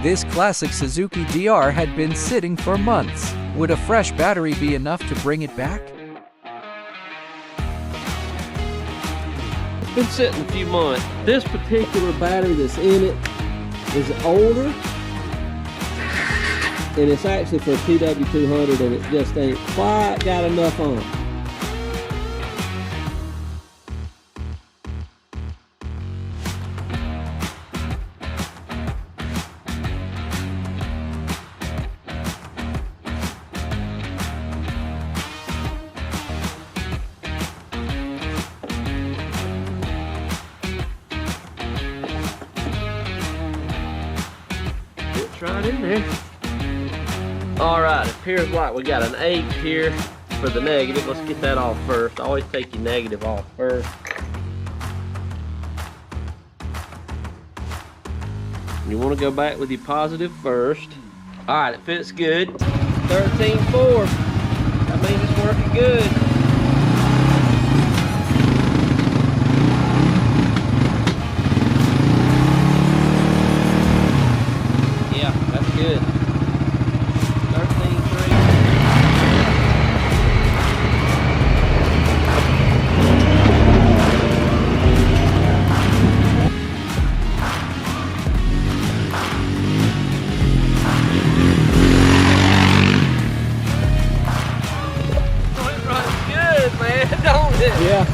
This classic Suzuki DR had been sitting for months. Would a fresh battery be enough to bring it back? It's been sitting a few months. This particular battery that's in it is older, and it's actually for a TW200, and it just ain't quite got enough on it. It's right in there. All right, it appears like we got an 8 here for the negative. Let's get that off first. I always take your negative off first. You want to go back with your positive first. All right, it fits good. 13.4. That means it's working good. Yeah, that's good. 13.3. Oh, it runs good, man, don't it? Yeah.